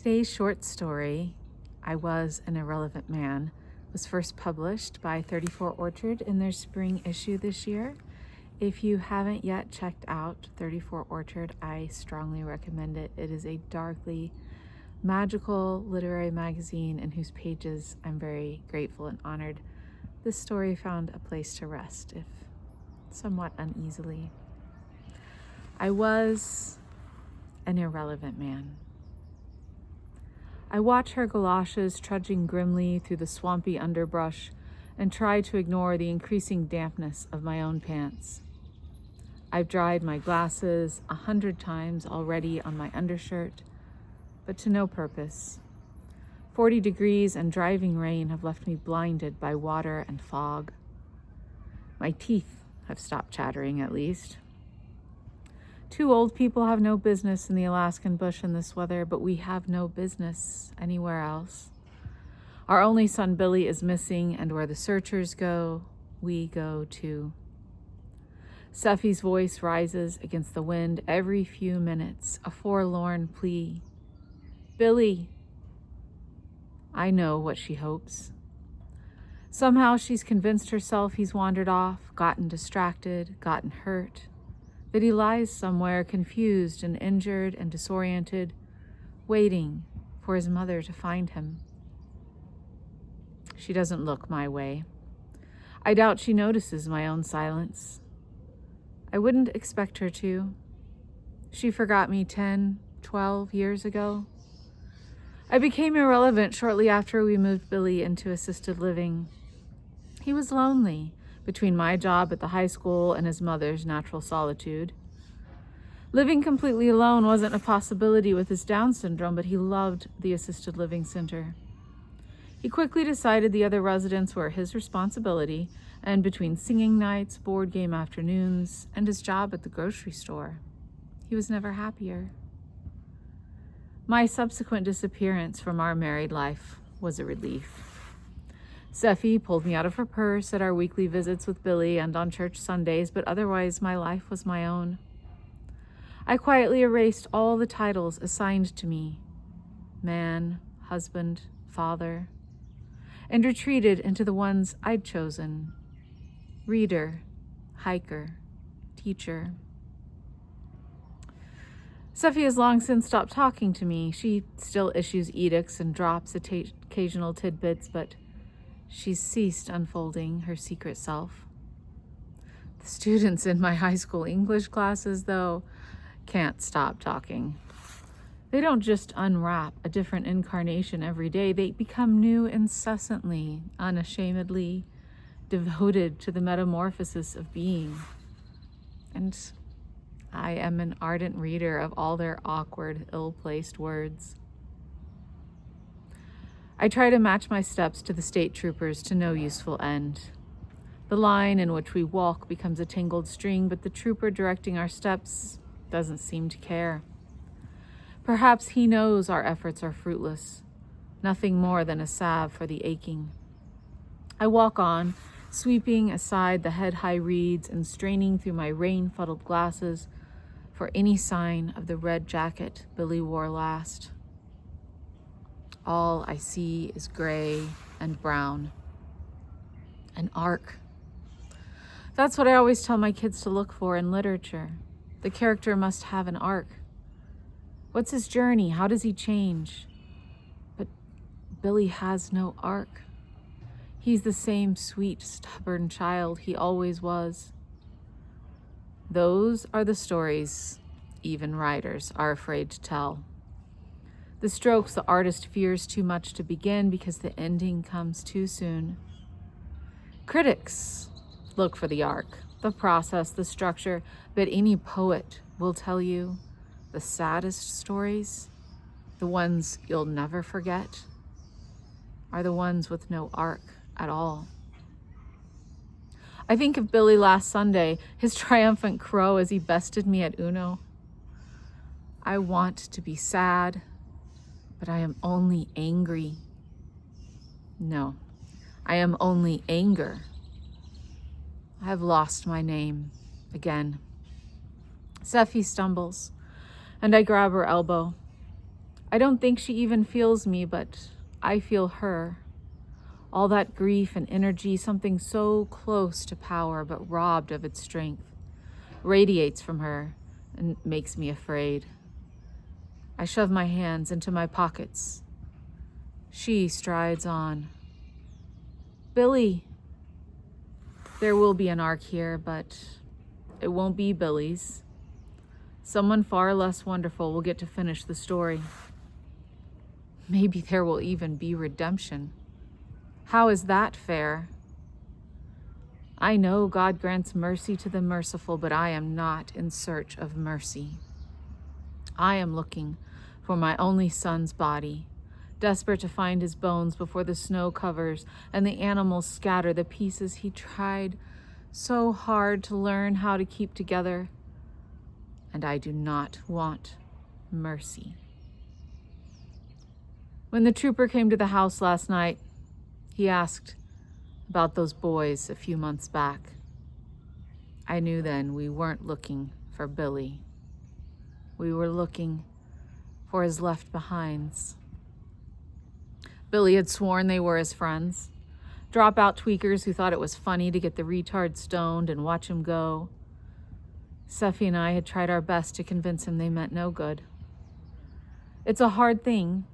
Today's short story, I Was an Irrelevant Man, was first published by 34 Orchard in their spring issue this year. If you haven't yet checked out 34 Orchard, I strongly recommend it. It is a darkly magical literary magazine in whose pages I'm very grateful and honored this story found a place to rest, if somewhat uneasily. I was an irrelevant man. I watch her galoshes trudging grimly through the swampy underbrush and try to ignore the increasing dampness of my own pants. I've dried my glasses 100 times already on my undershirt, but to no purpose. 40 degrees and driving rain have left me blinded by water and fog. My teeth have stopped chattering, at least. 2 old people have no business in the Alaskan bush in this weather, but we have no business anywhere else. Our only son, Billy, is missing, and where the searchers go, we go too. Seffi's voice rises against the wind every few minutes, a forlorn plea. Billy. I know what she hopes. Somehow she's convinced herself he's wandered off, gotten distracted, gotten hurt, that he lies somewhere confused and injured and disoriented, waiting for his mother to find him. She doesn't look my way. I doubt she notices my own silence. I wouldn't expect her to. She forgot me 10, 12 years ago. I became irrelevant shortly after we moved Billy into assisted living. He was lonely between my job at the high school and his mother's natural solitude. Living completely alone wasn't a possibility with his Down syndrome, but he loved the assisted living center. He quickly decided the other residents were his responsibility, and between singing nights, board game afternoons, and his job at the grocery store, he was never happier. My subsequent disappearance from our married life was a relief. Seffi pulled me out of her purse at our weekly visits with Billy and on church Sundays, but otherwise my life was my own. I quietly erased all the titles assigned to me, man, husband, father, and retreated into the ones I'd chosen, reader, hiker, teacher. Seffi has long since stopped talking to me. She still issues edicts and drops occasional tidbits, but she's ceased unfolding her secret self. The students in my high school English classes, though, can't stop talking. They don't just unwrap a different incarnation every day. They become new incessantly, unashamedly, devoted to the metamorphosis of being. And I am an ardent reader of all their awkward, ill-placed words. I try to match my steps to the state troopers to no useful end. The line in which we walk becomes a tangled string, but the trooper directing our steps doesn't seem to care. Perhaps he knows our efforts are fruitless, nothing more than a salve for the aching. I walk on, sweeping aside the head-high reeds and straining through my rain-fuddled glasses for any sign of the red jacket Billy wore last. All I see is gray and brown. An arc. That's what I always tell my kids to look for in literature. The character must have an arc. What's his journey? How does he change? But Billy has no arc. He's the same sweet, stubborn child he always was. Those are the stories even writers are afraid to tell. The strokes the artist fears too much to begin because the ending comes too soon. Critics look for the arc, the process, the structure, but any poet will tell you the saddest stories, the ones you'll never forget, are the ones with no arc at all. I think of Billy last Sunday, his triumphant crow as he bested me at Uno. I want to be sad, but I am only angry. No, I am only anger. I have lost my name again. Seffi stumbles, and I grab her elbow. I don't think she even feels me, but I feel her. All that grief and energy, something so close to power but robbed of its strength, radiates from her and makes me afraid. I shove my hands into my pockets. She strides on. Billy. There will be an arc here, but it won't be Billy's. Someone far less wonderful will get to finish the story. Maybe there will even be redemption. How is that fair? I know God grants mercy to the merciful, but I am not in search of mercy. I am looking for my only son's body, desperate to find his bones before the snow covers and the animals scatter the pieces he tried so hard to learn how to keep together. And I do not want mercy. When the trooper came to the house last night, he asked about those boys a few months back. I knew then we weren't looking for Billy. We were looking for his left behinds. Billy had sworn they were his friends, dropout tweakers who thought it was funny to get the retard stoned and watch him go. Seffi and I had tried our best to convince him they meant no good. It's a hard thing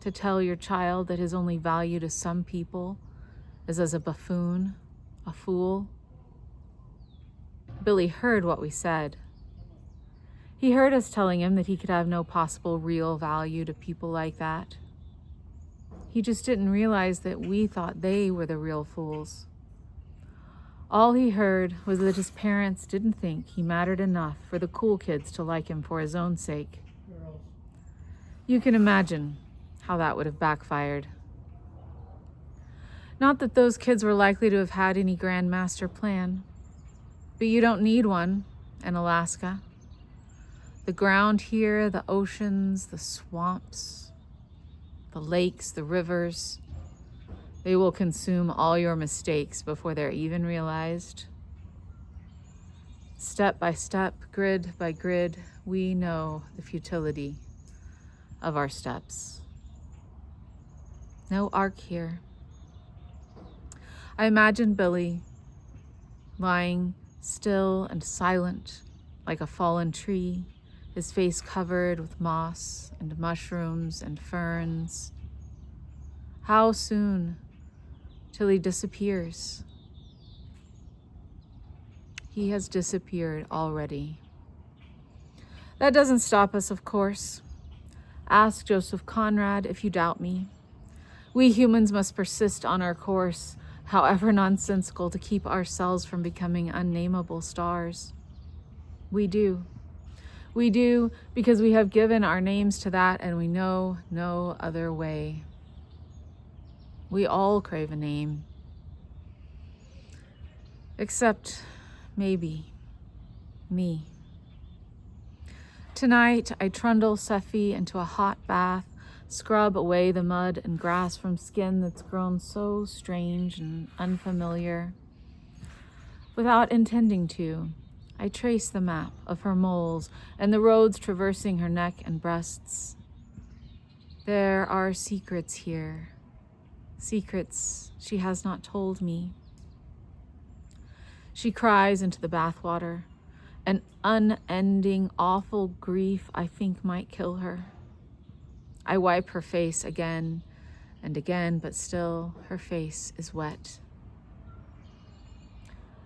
to tell your child that his only value to some people is as a buffoon, a fool. Billy heard what we said. He heard us telling him that he could have no possible real value to people like that. He just didn't realize that we thought they were the real fools. All he heard was that his parents didn't think he mattered enough for the cool kids to like him for his own sake. You can imagine how that would have backfired. Not that those kids were likely to have had any grand master plan, but you don't need one in Alaska. The ground here, the oceans, the swamps, the lakes, the rivers, they will consume all your mistakes before they're even realized. Step by step, grid by grid, we know the futility of our steps. No arc here. I imagine Billy lying still and silent like a fallen tree, his face covered with moss and mushrooms and ferns. How soon till he disappears? He has disappeared already. That doesn't stop us, of course. Ask Joseph Conrad if you doubt me. We humans must persist on our course, however nonsensical, to keep ourselves from becoming unnameable stars. We do. We do because we have given our names to that and we know no other way. We all crave a name. Except, maybe, me. Tonight, I trundle Seffi into a hot bath, scrub away the mud and grass from skin that's grown so strange and unfamiliar. Without intending to, I trace the map of her moles and the roads traversing her neck and breasts. There are secrets here, secrets she has not told me. She cries into the bathwater, an unending, awful grief I think might kill her. I wipe her face again and again, but still her face is wet.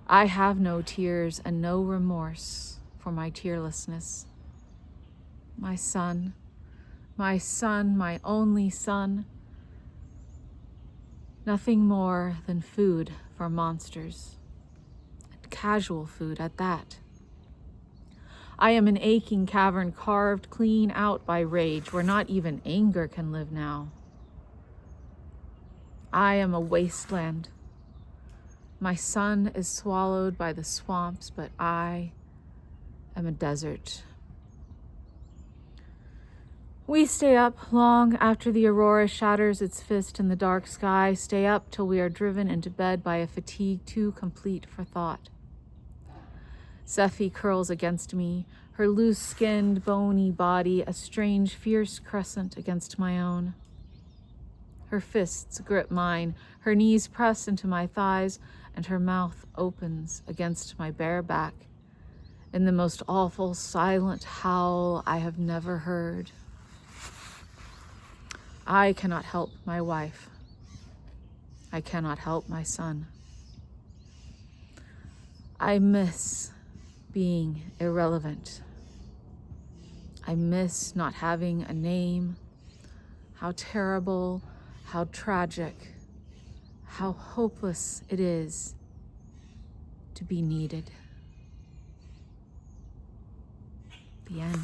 I have no tears and no remorse for my tearlessness. My son, my only son, nothing more than food for monsters, and casual food at that. I am an aching cavern carved clean out by rage, where not even anger can live now. I am a wasteland. My son is swallowed by the swamps, but I am a desert. We stay up long after the aurora shatters its fist in the dark sky, stay up till we are driven into bed by a fatigue too complete for thought. Seffi curls against me, her loose-skinned, bony body a strange, fierce crescent against my own. Her fists grip mine, her knees press into my thighs, and her mouth opens against my bare back in the most awful, silent howl I have never heard. I cannot help my wife. I cannot help my son. I miss being irrelevant. I miss not having a name. How terrible, how tragic, how hopeless it is to be needed. The end.